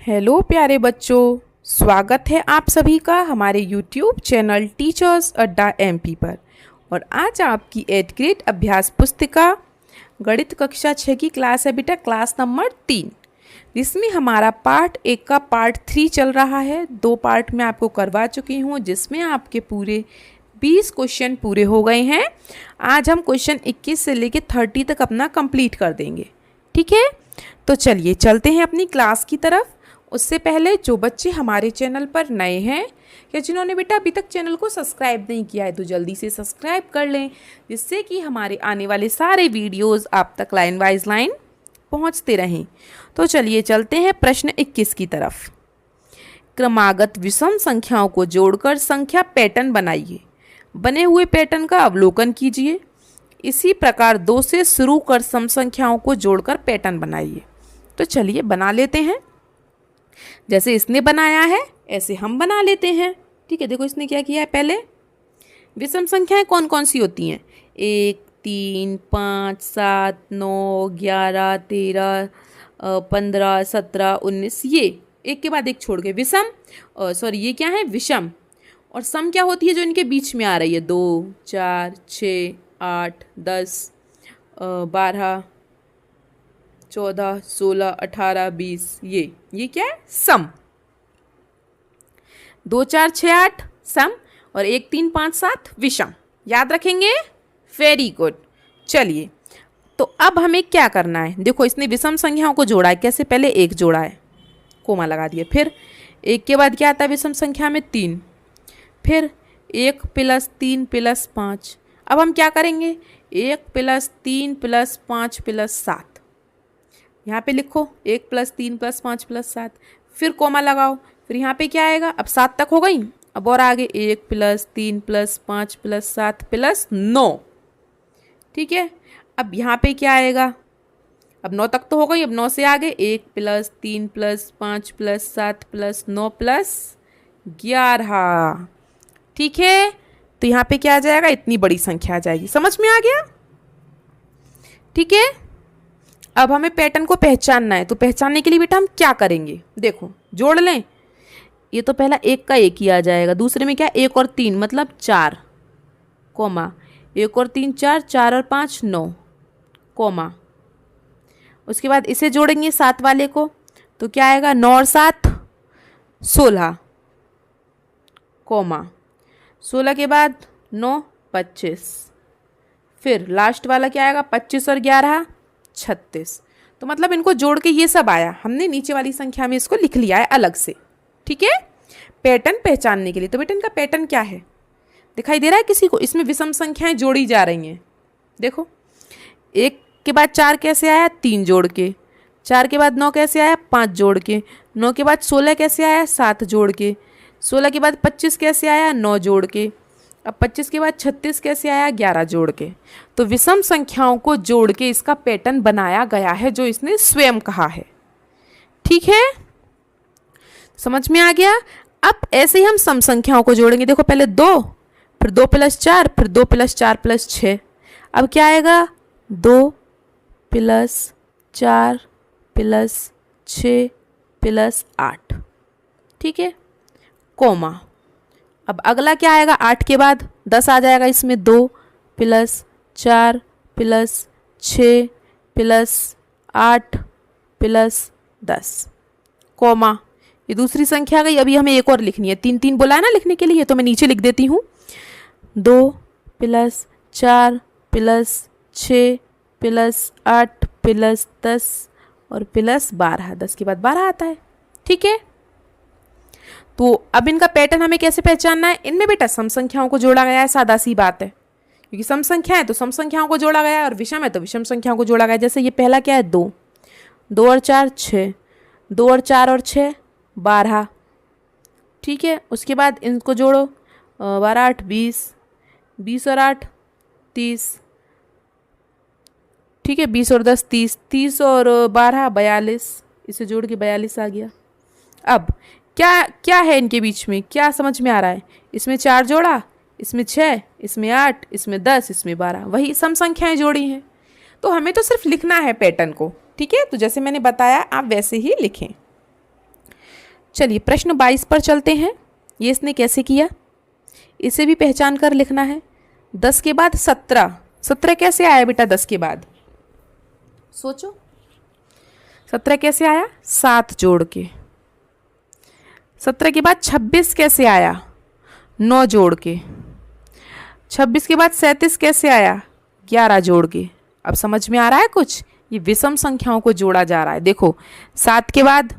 Hello प्यारे बच्चों, स्वागत है आप सभी का हमारे यूट्यूब चैनल टीचर्स अड्डा एमपी पर। और आज आपकी 8th ग्रेड अभ्यास पुस्तिका गणित कक्षा 6 की क्लास है बेटा, क्लास नंबर 3, जिसमें हमारा पार्ट 1 का पार्ट 3 चल रहा है। 2 पार्ट में आपको करवा चुकी हूँ, जिसमें आपके पूरे 20 क्वेश्चन पूरे हो गए हैं। आज हम क्वेश्चन 21 से लेकर 30 तक अपना कंप्लीट कर देंगे, ठीक है। तो चलिए चलते हैं अपनी क्लास की तरफ। उससे पहले जो बच्चे हमारे चैनल पर नए हैं या जिन्होंने बेटा अभी तक चैनल को सब्सक्राइब नहीं किया है, तो जल्दी से सब्सक्राइब कर लें, जिससे कि हमारे आने वाले सारे वीडियोस आप तक लाइन वाइज लाइन पहुंचते रहें। तो चलिए चलते हैं प्रश्न 21 की तरफ। क्रमागत विषम संख्याओं को जोड़कर संख्या पैटर्न बनाइए। बने हुए पैटर्न का अवलोकन कीजिए। इसी प्रकार 2 से शुरू कर सम संख्याओं को जोड़कर पैटर्न बनाइए। तो चलिए बना लेते हैं। जैसे इसने बनाया है ऐसे हम बना लेते हैं, ठीक है। देखो इसने क्या किया है, पहले विषम संख्याएं कौन कौन सी होती हैं, 1, 3, 5, 7, 9, 11, 13, 15, 17, 19, ये एक के बाद एक छोड़ के विषम, सॉरी ये क्या है, विषम। और सम क्या होती है, जो इनके बीच में आ रही है, 2, 4, 6, 8, 10, 12, 14, 16, 18, 20, ये क्या है, सम। 2, 4, 6, 8 सम और 1, 3, 5, 7 विषम। याद रखेंगे, वेरी गुड। चलिए तो अब हमें क्या करना है, देखो इसने विषम संख्याओं को जोड़ा है। कैसे, पहले 1 जोड़ा है, कोमा लगा दिया। फिर 1 के बाद क्या आता है विषम संख्या में, 3। फिर 1 + 3 + 5। अब हम क्या करेंगे, 1 + 3 + 5 + 7। यहाँ पे लिखो 1 + 3 + 5 + 7, फिर कोमा लगाओ। फिर यहाँ पे क्या आएगा, अब 7 तक हो गई। अब और आगे 1 + 3 + 5 + 7 + 9, ठीक है। अब यहाँ पे क्या आएगा, अब 9 तक तो हो गई। अब 9 से आगे 1 + 3 + 5 + 7 + 9 + 11, ठीक है। तो यहाँ पे क्या आ जाएगा, इतनी बड़ी संख्या आ जाएगी। समझ में आ गया, ठीक है। अब हमें पैटर्न को पहचानना है, तो पहचानने के लिए बेटा हम क्या करेंगे, देखो जोड़ लें। ये तो पहला 1 का 1 ही आ जाएगा। दूसरे में क्या, 1 और 3 मतलब 4, कोमा 1 और 3 4, 4 और 5 9, कोमा। उसके बाद इसे जोड़ेंगे 7 वाले को, तो क्या आएगा, 9 और 7 16, कोमा। 16 के बाद 9 25, फिर लास्ट वाला क्या आएगा, 25 और 11 36। तो मतलब इनको जोड़ के ये सब आया, हमने नीचे वाली संख्या में इसको लिख लिया है अलग से, ठीक है, पैटर्न पहचानने के लिए। तो बेटा इनका पैटर्न क्या है, दिखाई दे रहा है किसी को, इसमें विषम संख्याएं जोड़ी जा रही हैं। देखो 1 के बाद 4 कैसे आया, 3 जोड़ के। 4 के बाद 9 कैसे आया, 5 जोड़ के। 9 के बाद 16 कैसे आया, 7 जोड़ के। 16 के बाद 25 कैसे आया, 9 जोड़ के। अब 25 के बाद 36 कैसे आया, 11 जोड़ के। तो विषम संख्याओं को जोड़ के इसका पैटर्न बनाया गया है, जो इसने स्वयं कहा है, ठीक है। समझ में आ गया। अब ऐसे ही हम सम संख्याओं को जोड़ेंगे। देखो पहले 2, फिर 2 + 4, फिर 2 + 4 + 6। अब क्या आएगा, 2 + 4 + 6 + 8, ठीक है, कोमा। अब अगला क्या आएगा, 8 के बाद 10 आ जाएगा इसमें, 2 + 4 + 6 + 8 + 10, कोमा। ये दूसरी संख्या आ गई। अभी हमें एक और लिखनी है, 3 3 बोला है ना लिखने के लिए, तो मैं नीचे लिख देती हूँ। 2 + 4 + 6 + 8 + 10 और +12। 10 के बाद 12 आता है, ठीक है। तो अब इनका पैटर्न हमें कैसे पहचानना है, इनमें बेटा सम संख्याओं को जोड़ा गया है, सादा सी बात है, क्योंकि सम संख्या है तो सम संख्याओं को जोड़ा गया है, और विषम है तो विषम संख्याओं को जोड़ा गया है। जैसे ये पहला क्या है, 2, 2 और 4 6, 2 और 4 और 6 12, ठीक है। उसके बाद इनको जोड़ो, 12 8 20, 20 और 8 30, ठीक है। 20 और 10 30, 30 और 12 42, इसे जोड़ के 42 आ गया। अब क्या क्या है इनके बीच में, क्या समझ में आ रहा है, इसमें 4 जोड़ा, इसमें 6, इसमें 8, इसमें 10, इसमें 12, वही सम संख्याएं जोड़ी हैं। तो हमें तो सिर्फ लिखना है पैटर्न को, ठीक है। तो जैसे मैंने बताया आप वैसे ही लिखें। चलिए प्रश्न 22 पर चलते हैं। ये इसने कैसे किया, इसे भी पहचान कर लिखना है। 10 के बाद 17, 17 कैसे आया बेटा 10 के बाद, सोचो 17 कैसे आया, 7 जोड़ के। 17 के बाद 26 कैसे आया, 9 जोड़ के। 26 के बाद 37 कैसे आया, 11 जोड़ के। अब समझ में आ रहा है कुछ, ये विषम संख्याओं को जोड़ा जा रहा है। देखो 7 के बाद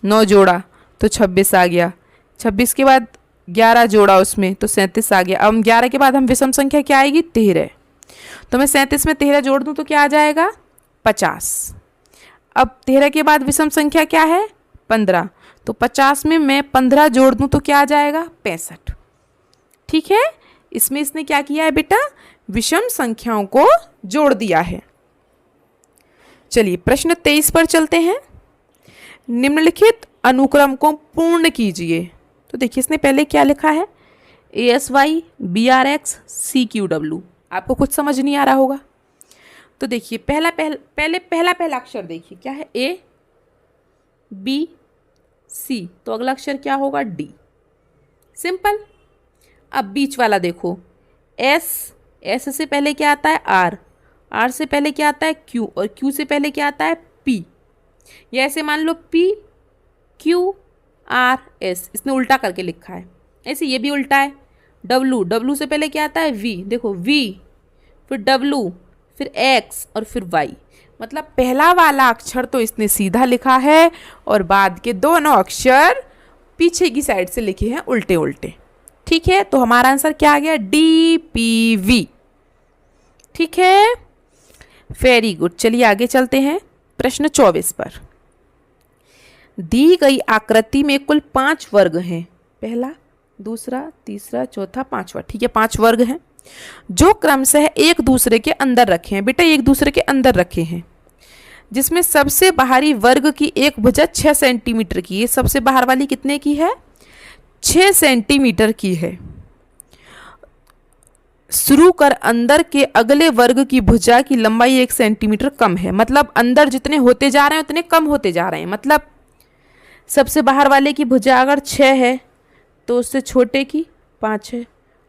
9 जोड़ा तो 26 आ गया, 26 के बाद 11 जोड़ा उसमें तो 37 आ गया। अब 11 के बाद हम विषम संख्या क्या आएगी, 13। तो मैं 37 में 13 जोड़ दूं तो क्या आ जाएगा, 50। अब 13 के बाद विषम संख्या क्या है, 15, तो 50 में मैं 15 जोड़ दूं तो क्या आ जाएगा, 65। ठीक है, इसमें इसने क्या किया है बेटा, विषम संख्याओं को जोड़ दिया है। चलिए प्रश्न 23 पर चलते हैं। निम्नलिखित अनुक्रम को पूर्ण कीजिए। तो देखिए इसने पहले क्या लिखा है, ASY BRX CQW। आपको कुछ समझ नहीं आ रहा होगा तो देखिए पहला अक्षर देखिए क्या है, A B C, तो अगला अक्षर क्या होगा, D। सिंपल। अब बीच वाला देखो, S से पहले क्या आता है, R से पहले क्या आता है, Q, और Q से पहले क्या आता है, P। या ऐसे मान लो PQRS, इसने उल्टा करके लिखा है। ऐसे ये भी उल्टा है। W से पहले क्या आता है, V, देखो V, फिर W, फिर X और फिर Y। मतलब पहला वाला अक्षर तो इसने सीधा लिखा है और बाद के दोनों अक्षर पीछे की साइड से लिखे हैं उल्टे उल्टे। ठीक है, तो हमारा आंसर क्या आ गया, DPV। ठीक है, वेरी गुड। चलिए आगे चलते हैं प्रश्न 24 पर। दी गई आकृति में कुल 5 वर्ग हैं, पहला, दूसरा, तीसरा, चौथा, पांचवा। ठीक है, 5 वर्ग हैं जो क्रमशः एक दूसरे के अंदर रखे हैं। बेटा एक दूसरे के अंदर रखे हैं, जिसमें सबसे बाहरी वर्ग की एक भुजा 6 सेंटीमीटर की है। सबसे बाहर वाली कितने की है, 6 सेंटीमीटर की है। शुरू कर अंदर के अगले वर्ग की भुजा की लंबाई 1 सेंटीमीटर कम है। मतलब अंदर जितने होते जा रहे हैं उतने कम होते जा रहे हैं। मतलब सबसे बाहर वाले की भुजा अगर 6 है तो उससे छोटे की 5 है,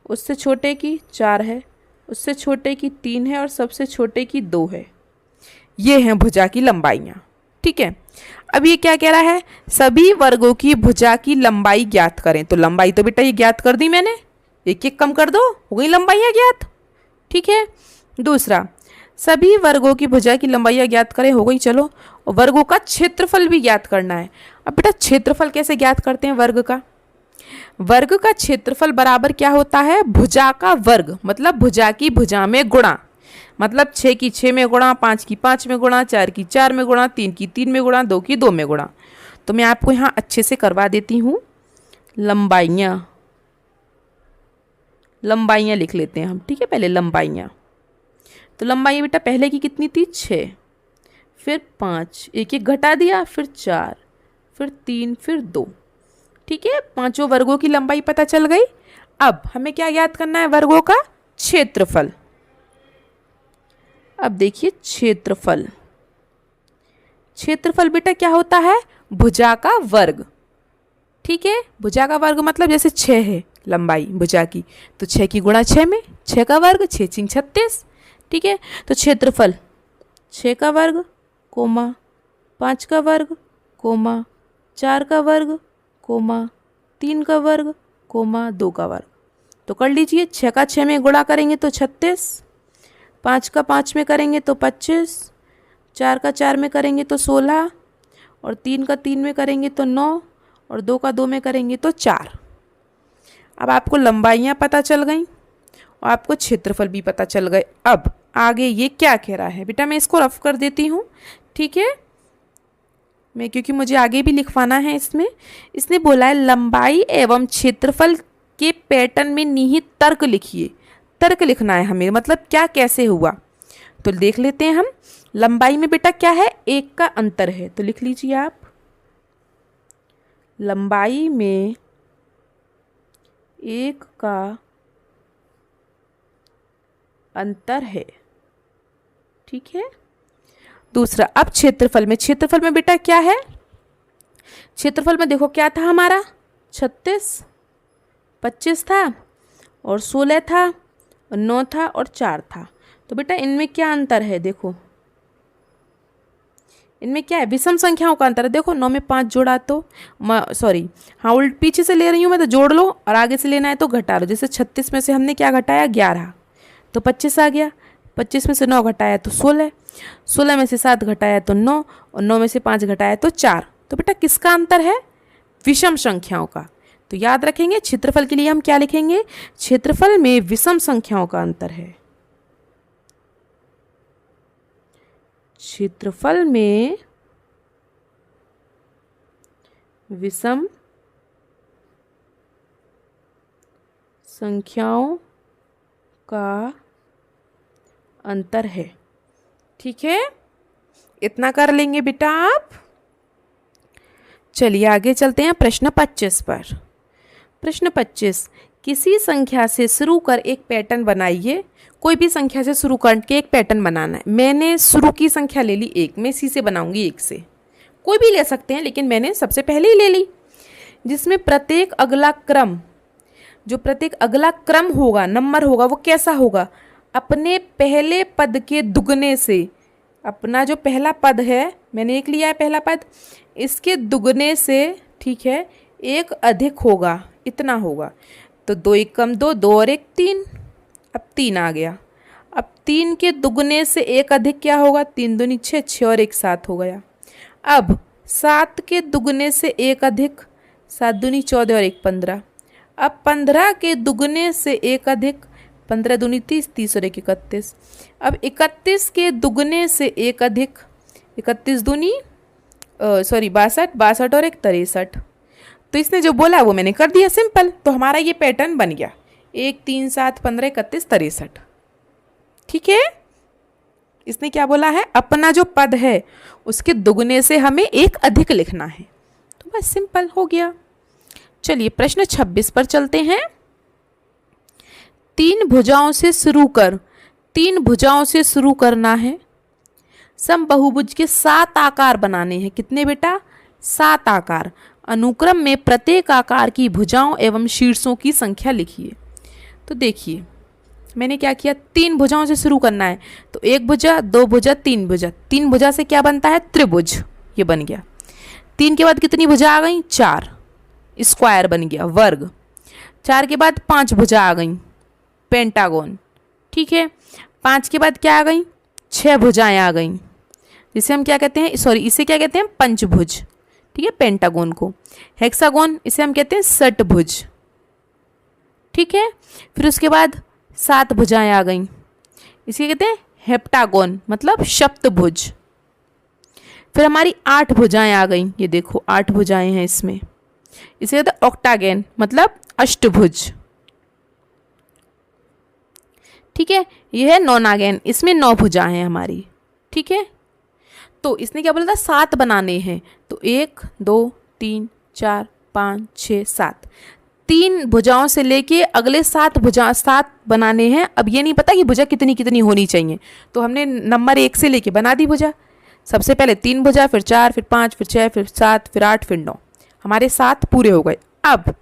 उससे छोटे की 4 है, उससे छोटे की 3 है और सबसे छोटे की 2 है। ये हैं भुजा की लंबाइयाँ। ठीक है, अब ये क्या कह रहा है, सभी वर्गों की भुजा की लंबाई ज्ञात करें। तो लंबाई तो बेटा ये ज्ञात कर दी मैंने, एक एक कम कर दो, हो गई लंबाइयाँ ज्ञात। ठीक है, दूसरा, सभी वर्गों की भुजा की लंबाइयाँ ज्ञात करें, हो गई। चलो, और वर्गों का क्षेत्रफल भी ज्ञात करना है। अब बेटा क्षेत्रफल कैसे ज्ञात करते हैं वर्ग का, वर्ग का क्षेत्रफल बराबर क्या होता है, भुजा का वर्ग, मतलब भुजा की भुजा में गुणा। मतलब 6 की 6 में गुणा, 5 की 5 में गुणा, 4 की 4 में गुणा, 3 की 3 में गुणा, 2 की 2 में गुणा। तो मैं आपको यहाँ अच्छे से करवा देती हूँ। लंबाइयाँ लिख लेते हैं हम। ठीक है, पहले लंबाइयाँ, तो लंबाइयाँ बेटा पहले की कितनी थी, 6, फिर 5, एक एक घटा दिया, फिर 4, फिर 3, फिर 2। ठीक है, 5 वर्गों की लंबाई पता चल गई। अब हमें क्या याद करना है, वर्गों का क्षेत्रफल। अब देखिए क्षेत्रफल, क्षेत्रफल बेटा क्या होता है, भुजा का वर्ग। ठीक है, भुजा का वर्ग मतलब जैसे 6 है लंबाई भुजा की, तो 6 की गुणा 6 में, 6 का वर्ग, 6 6 36। ठीक है, तो क्षेत्रफल 6 का वर्ग कोमा 5 का वर्ग कोमा 4 का वर्ग कोमा 3 का वर्ग कोमा 2 का वर्ग। तो कर लीजिए, 6 का 6 में गुणा करेंगे तो 36, 5 का 5 में करेंगे तो 25, 4 का 4 में करेंगे तो 16, और 3 का 3 में करेंगे तो 9, और 2 का 2 में करेंगे तो 4। अब आपको लंबाइयाँ पता चल गई और आपको क्षेत्रफल भी पता चल गए। अब आगे ये क्या कह रहा है बेटा, मैं इसको रफ कर देती हूँ। ठीक है, मैं क्योंकि मुझे आगे भी लिखवाना है इसमें। इसने बोला है लंबाई एवं क्षेत्रफल के पैटर्न में निहित तर्क लिखिए। तर्क लिखना है हमें, मतलब क्या कैसे हुआ। तो देख लेते हैं हम। लंबाई में बेटा क्या है, 1 का अंतर है, तो लिख लीजिए आप, लंबाई में 1 का अंतर है। ठीक है, दूसरा, अब क्षेत्रफल में, क्षेत्रफल में बेटा क्या है, क्षेत्रफल में देखो क्या था हमारा, 36, 25 था और 16 था और 9 था और 4 था। तो बेटा इनमें क्या अंतर है, देखो इनमें क्या है, विषम संख्याओं का अंतर है। देखो 9 में 5 जोड़ा तो सॉरी हाँ उल्ट पीछे से ले रही हूँ मैं, तो जोड़ लो और आगे से लेना है तो घटा लो। जैसे 36 में से हमने क्या घटाया, 11, तो 25 आ गया। 25 में से 9 घटाया तो 16, 16 में से 7 घटाया तो 9 और 9 में से 5 घटाया तो 4। तो बेटा किसका अंतर है, विषम संख्याओं का। तो याद रखेंगे क्षेत्रफल के लिए हम क्या लिखेंगे, क्षेत्रफल में विषम संख्याओं का अंतर है। क्षेत्रफल में विषम संख्याओं का अंतर है। ठीक है, इतना कर लेंगे बेटा आप। चलिए आगे चलते हैं प्रश्न 25 पर। प्रश्न 25, किसी संख्या से शुरू कर एक पैटर्न बनाइए। कोई भी संख्या से शुरू करके एक पैटर्न बनाना है। मैंने शुरू की संख्या ले ली 1, मैं इसी से बनाऊंगी 1 से। कोई भी ले सकते हैं लेकिन मैंने सबसे पहले ही ले ली। जिसमें प्रत्येक अगला क्रम, जो प्रत्येक अगला क्रम होगा, नंबर होगा, वो कैसा होगा, अपने पहले पद के दुगने से। अपना जो पहला पद है, मैंने 1 लिया है पहला पद, इसके दुगने से, ठीक है, 1 अधिक होगा, इतना होगा। तो 2 1 कम 2, 2 और 1 3, अब 3 आ गया। अब 3 के दुगने से 1 अधिक क्या होगा, 3 दूनी 6, 6 और 1 7 हो गया। अब 7 के दुगने से 1 अधिक, 7 दूनी 14 और 1 15। अब 15 के दुगने से 1 अधिक, 15 दूनी 30, 30 और 1 31। अब 31 के दुगने से 1 अधिक, 31 दूनी 62, 62 और 1 63। तो इसने जो बोला वो मैंने कर दिया, सिंपल। तो हमारा ये पैटर्न बन गया, 1 3 7 15 31 63। ठीक है, इसने क्या बोला है, अपना जो पद है उसके दुगने से हमें 1 अधिक लिखना है। तो बस सिंपल हो गया। चलिए प्रश्न 26 पर चलते हैं। 3 भुजाओं से शुरू कर, 3 भुजाओं से शुरू करना है। समबहुभुज के 7 आकार बनाने हैं। कितने बेटा, 7 आकार। अनुक्रम में प्रत्येक आकार की भुजाओं एवं शीर्षों की संख्या लिखिए। तो देखिए मैंने क्या किया, 3 भुजाओं से शुरू करना है। तो 1 भुजा, 2 भुजा, 3 भुजा। 3 भुजा से क्या बनता है, त्रिभुज, ये बन गया। 3 के बाद कितनी भुजा आ गई, 4, स्क्वायर बन गया, वर्ग। 4 के बाद 5 भुजा आ गई, पेंटागोन। ठीक है, 5 के बाद क्या आ गई, 6 भुजाएं आ गई, जिसे हम क्या कहते हैं, सॉरी इसे क्या कहते हैं, पंचभुज। ठीक है, पेंटागोन को। हेक्सागोन, इसे हम कहते हैं षटभुज। ठीक है, फिर उसके बाद 7 भुजाएं आ गई, इसे कहते हैं हेप्टागोन, मतलब सप्तभुज। फिर हमारी 8 भुजाएं आ गई, ये देखो 8 भुजाएं हैं इसमें, इसे कहते हैं ऑक्टागेन, मतलब अष्टभुज। ठीक है, ये है नोनागेन, इसमें 9 भुजाएं हैं हमारी। ठीक है, तो इसने क्या बोला था, 7 बनाने हैं। तो 1 2 3 4 5 6 7, 3 भुजाओं से लेके अगले 7 बनाने हैं। अब ये नहीं पता कि भुजा कितनी कितनी होनी चाहिए, तो हमने नंबर 1 से लेके बना दी भुजा। सबसे पहले 3 भुजा, फिर 4, फिर 5, फिर 6, फिर 7, फिर 8, फिर 9। हमारे 7 पूरे हो गए। अब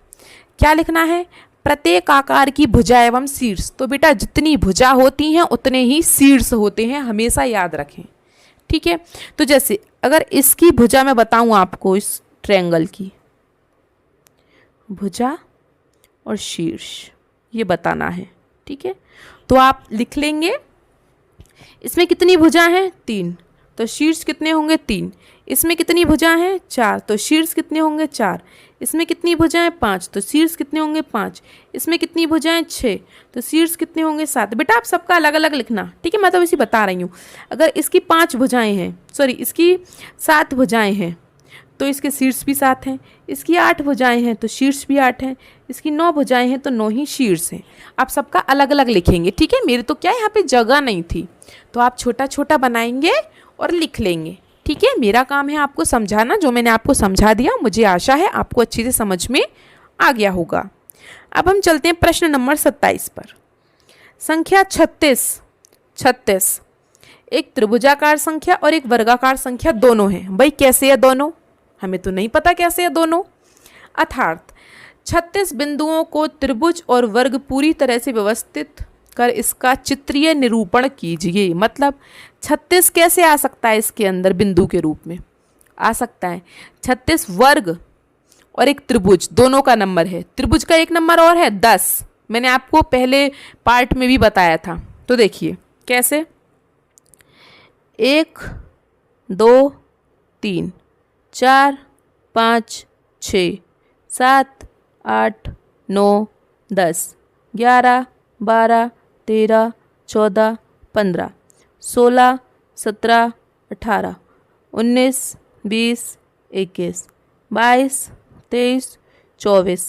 क्या लिखना है, प्रत्येक आकार की भुजा एवं शीर्ष। तो बेटा जितनी भुजा होती हैं उतने ही शीर्ष होते हैं, हमेशा याद रखें। ठीक है, तो जैसे अगर इसकी भुजा मैं बताऊं आपको, इस ट्रायंगल की भुजा और शीर्ष ये बताना है। ठीक है, तो आप लिख लेंगे, इसमें कितनी भुजा हैं, 3, तो शीर्ष कितने होंगे, 3। इसमें कितनी भुजा हैं, 4, तो शीर्ष कितने होंगे, 4। इसमें कितनी भुजाएं, 5, तो शीर्ष कितने होंगे, 5। इसमें कितनी भुजाएं, 6, तो शीर्ष कितने होंगे, 7। बेटा आप सबका अलग अलग लिखना। ठीक है, मैं तो इसी बता रही हूँ। अगर इसकी 5 भुजाएं हैं, सॉरी इसकी 7 भुजाएं हैं, तो इसके शीर्ष भी 7 हैं। इसकी 8 भुजाएं हैं तो शीर्ष भी 8 हैं। इसकी 9 भुजाएं हैं तो 9 ही शीर्ष हैं। आप सबका अलग अलग लिखेंगे। ठीक है, मेरे तो क्या यहाँ पे जगह नहीं थी, तो आप छोटा छोटा बनाएंगे और लिख लेंगे। ठीक है, मेरा काम है आपको समझाना। जो मैंने आपको समझा दिया, मुझे आशा है आपको अच्छे से समझ में आ गया होगा। अब हम चलते हैं प्रश्न नंबर 27 पर। संख्या 36 एक त्रिभुजाकार संख्या और एक वर्गाकार संख्या दोनों है। भाई कैसे है दोनों, हमें तो नहीं पता कैसे है दोनों। अर्थात 36 बिंदुओं को त्रिभुज और वर्ग पूरी तरह से व्यवस्थित कर इसका चित्रीय निरूपण कीजिए। मतलब 36 कैसे आ सकता है इसके अंदर बिंदु के रूप में? आ सकता है 36 वर्ग और एक त्रिभुज, दोनों का नंबर है। त्रिभुज का एक नंबर और है 10, मैंने आपको पहले पार्ट में भी बताया था। तो देखिए कैसे, 1 2 3 4 5 6 7 8 9 10 11 12 13 14 15 16 17 18 19 20 21 22 23 24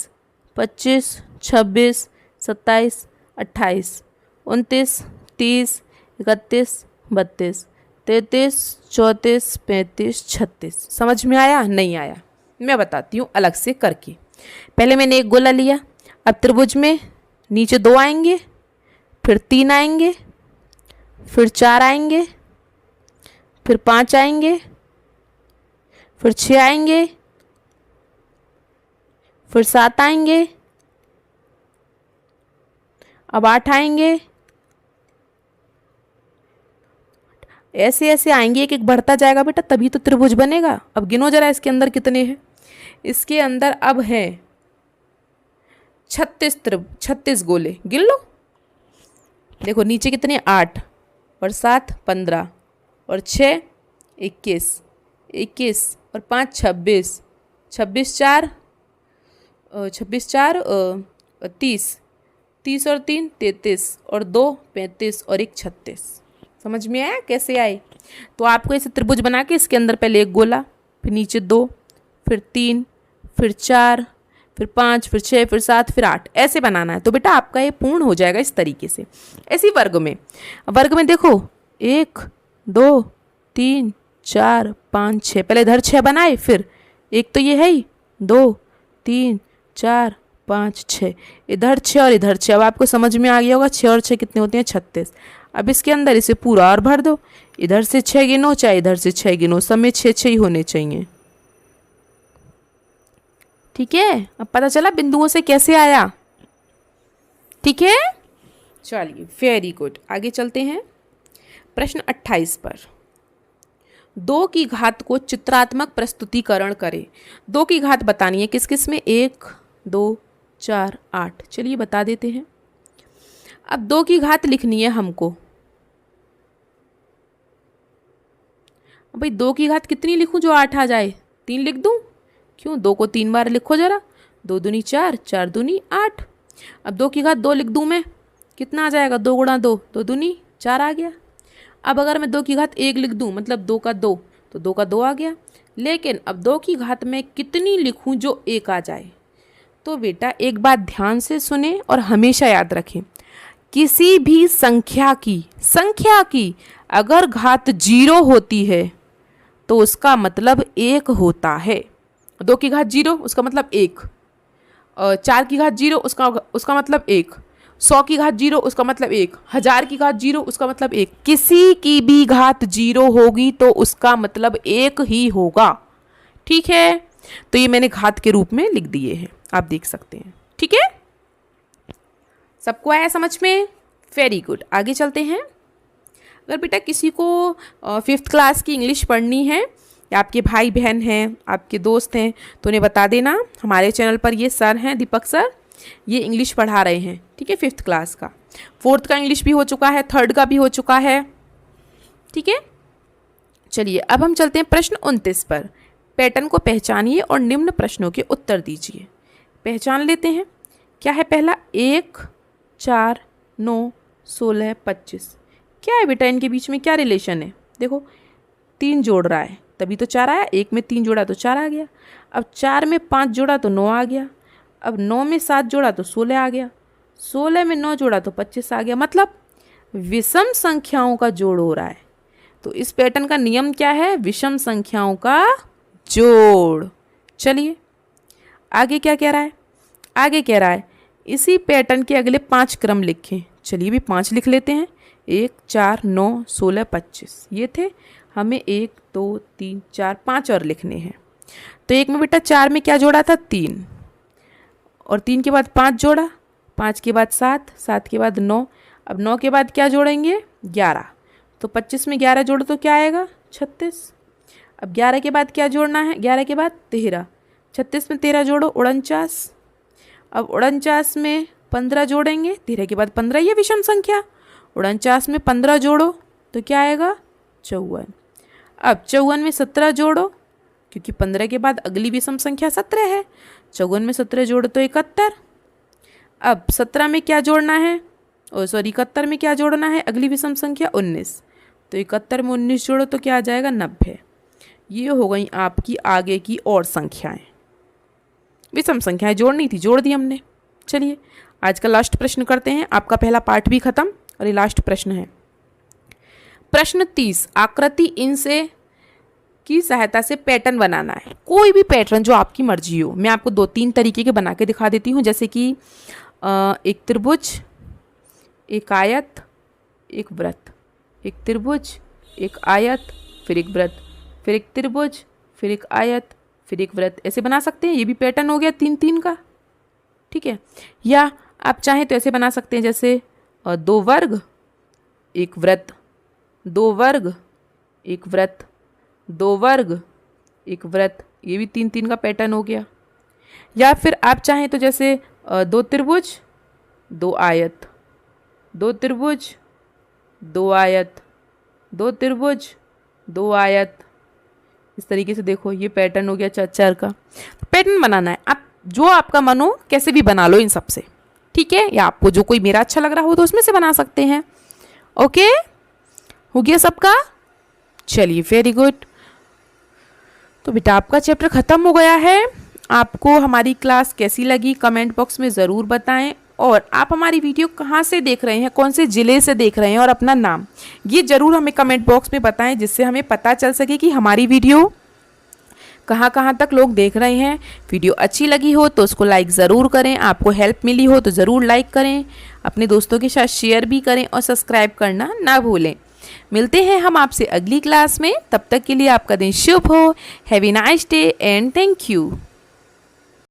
25 26 27 28 29 30 31 32 33 34 35 36। समझ में आया? नहीं आया? मैं बताती हूँ अलग से करके। पहले मैंने एक गोला लिया, अब त्रिभुज में नीचे 2 आएंगे, फिर 3 आएंगे, फिर 4 आएंगे, फिर 5 आएंगे, फिर 6 आएंगे, फिर 7 आएंगे, अब 8 आएंगे, ऐसे ऐसे आएंगे, एक एक बढ़ता जाएगा बेटा, तभी तो त्रिभुज बनेगा। अब गिनो जरा इसके अंदर कितने हैं। इसके अंदर अब है 36 गोले, गिन लो। देखो नीचे कितने, 8 और 7 15 और 6 21 21 और 5 26 26 4 30 30 और 3 33 और 2 35 और 1 36। समझ में आया कैसे आए? तो आपको ऐसे त्रिभुज बना के इसके अंदर पहले एक गोला, फिर नीचे 2, फिर 3, फिर 4, फिर 5, फिर 6, फिर 7, फिर 8, ऐसे बनाना है। तो बेटा आपका ये पूर्ण हो जाएगा इस तरीके से। ऐसी वर्ग में देखो 1 2 3 4 5 6, पहले इधर 6 बनाए, फिर एक तो ये है ही, 2 3 4 5 6, इधर 6 और इधर 6। अब आपको समझ में आ गया होगा 6 और 6 कितने होते हैं, 36। अब इसके अंदर इसे पूरा और भर दो, इधर से 6 गिनो चाहे इधर से 6 गिनो, सब में 6 6 ही होने चाहिए। ठीक है, अब पता चला बिंदुओं से कैसे आया। ठीक है, चलिए वेरी गुड, आगे चलते हैं प्रश्न 28 पर। 2 की घात को चित्रात्मक प्रस्तुतिकरण करें। 2 की घात बतानी है, किस किस में, 1 2 4 8। चलिए बता देते हैं। अब 2 की घात लिखनी है हमको। अब भाई 2 की घात कितनी लिखूं जो 8 आ जाए? 3 लिख दूं? क्यों, 2 को 3 बार लिखो जरा, 2 दूनी 4 4 दूनी 8। अब 2 की घात 2 लिख दूं मैं, कितना आ जाएगा, 2 गुणा 2 2 दूनी 4 आ गया। अब अगर मैं 2 की घात 1 लिख दूं, मतलब 2 का 2, तो 2 का 2 आ गया। लेकिन अब 2 की घात में कितनी लिखूं जो 1 आ जाए? तो बेटा एक बात ध्यान से सुने और हमेशा याद रखें, किसी भी संख्या की अगर घात 0 होती है तो उसका मतलब 1 होता है। 2 की घात 0 उसका मतलब 1, 4 की घात 0 उसका मतलब 1, 100 की घात 0 उसका मतलब 1, 1000 की घात 0 उसका मतलब 1। किसी की भी घात 0 होगी तो उसका मतलब 1 ही होगा। ठीक है, तो ये मैंने घात के रूप में लिख दिए हैं, आप देख सकते हैं। ठीक है, सबको आया समझ में? वेरी गुड, आगे चलते हैं। अगर बेटा किसी को 5th क्लास की इंग्लिश पढ़नी है, या आपके भाई बहन हैं, आपके दोस्त हैं, तो उन्हें बता देना, हमारे चैनल पर ये सर हैं, दीपक सर, ये इंग्लिश पढ़ा रहे हैं। ठीक है, 5th क्लास का, 4th का इंग्लिश भी हो चुका है, 3rd का भी हो चुका है। ठीक है, चलिए अब हम चलते हैं प्रश्न 29 पर। पैटर्न को पहचानिए और निम्न प्रश्नों के उत्तर दीजिए। पहचान लेते हैं। क्या है पहला, 1 4 9 16 25। क्या है बेटा इनके बीच में क्या रिलेशन है? देखो 3 जोड़ रहा है तभी तो 4 आया, 1 में 3 जोड़ा तो 4 आ गया। अब 4 में 5 जोड़ा तो 9 आ गया। अब 9 में 7 जोड़ा तो 16 आ गया। 16 में 9 जोड़ा तो 25 आ गया। मतलब विषम संख्याओं का जोड़ हो रहा है। तो इस पैटर्न का नियम क्या है? विषम संख्याओं का जोड़। चलिए आगे क्या कह रहा है? आगे कह रहा है इसी पैटर्न के अगले 5 क्रम लिखें। चलिए भी 5 लिख लेते हैं। 1 4 9 16 25 ये थे। हमें 1 2 3 4 5 और लिखने हैं। तो एक में बेटा 4 में क्या जोड़ा था 3, और 3 के बाद 5 जोड़ा, 5 के बाद 7, 7 के बाद 9, अब 9 के बाद क्या जोड़ेंगे 11, तो 25 में 11 जोड़ो तो क्या आएगा 36। अब 11 के बाद क्या जोड़ना है, 11 के बाद 13, 36 में 13 जोड़ो 49, अब 49 में 15 जोड़ेंगे, 13 के बाद 15, ये विषम संख्या, 49 में 15 जोड़ो तो क्या आएगा 54। अब 54 में 17 जोड़ो, क्योंकि 15 के बाद अगली विषम संख्या 17 है, 54 में 17 जोड़ो तो 71। अब 17 में क्या जोड़ना है, 71 में क्या जोड़ना है, अगली विषम संख्या 19, तो 71 में 19 जोड़ो तो क्या आ जाएगा 90। ये हो गई आपकी आगे की और संख्याएं, विषम संख्याएं जोड़नी थी, जोड़ दी हमने। चलिए आज का लास्ट प्रश्न करते हैं, आपका पहला पार्ट भी खत्म और ये लास्ट प्रश्न है। प्रश्न 30, आकृति इनसे की सहायता से पैटर्न बनाना है। कोई भी पैटर्न जो आपकी मर्जी हो, मैं आपको 2-3 तरीके के बना के दिखा देती हूँ, जैसे कि एक त्रिभुज, एक आयत, एक वृत्त, एक त्रिभुज, एक आयत, फिर एक वृत्त, फिर एक त्रिभुज, फिर एक आयत, फिर एक वृत्त, ऐसे बना सकते हैं। ये भी पैटर्न हो गया 3-3 का, ठीक है। या आप चाहें तो ऐसे बना सकते हैं, जैसे 2 वर्ग, एक वृत्त, 2 वर्ग, एक वृत्त, 2 वर्ग, एक वृत्त, ये भी 3-3 का पैटर्न हो गया। या फिर आप चाहें तो जैसे 2 त्रिभुज, 2 आयत, 2 त्रिभुज, 2 आयत, 2 त्रिभुज, 2 आयत, इस तरीके से देखो ये पैटर्न हो गया 4-4 का। पैटर्न बनाना है, आप जो आपका मन हो कैसे भी बना लो इन सब से, ठीक है। या आपको जो कोई मेरा अच्छा लग रहा हो तो उसमें से बना सकते हैं। ओके, हो गया सबका। चलिए वेरी गुड। तो बेटा आपका चैप्टर ख़त्म हो गया है। आपको हमारी क्लास कैसी लगी कमेंट बॉक्स में ज़रूर बताएं, और आप हमारी वीडियो कहाँ से देख रहे हैं, कौन से ज़िले से देख रहे हैं, और अपना नाम ये ज़रूर हमें कमेंट बॉक्स में बताएं, जिससे हमें पता चल सके कि हमारी वीडियो कहाँ कहाँ तक लोग देख रहे हैं। वीडियो अच्छी लगी हो तो उसको लाइक ज़रूर करें, आपको हेल्प मिली हो तो ज़रूर लाइक करें, अपने दोस्तों के साथ शेयर भी करें और सब्सक्राइब करना ना भूलें। मिलते हैं हम आपसे अगली क्लास में, तब तक के लिए आपका दिन शुभ हो। Have a nice day and thank you.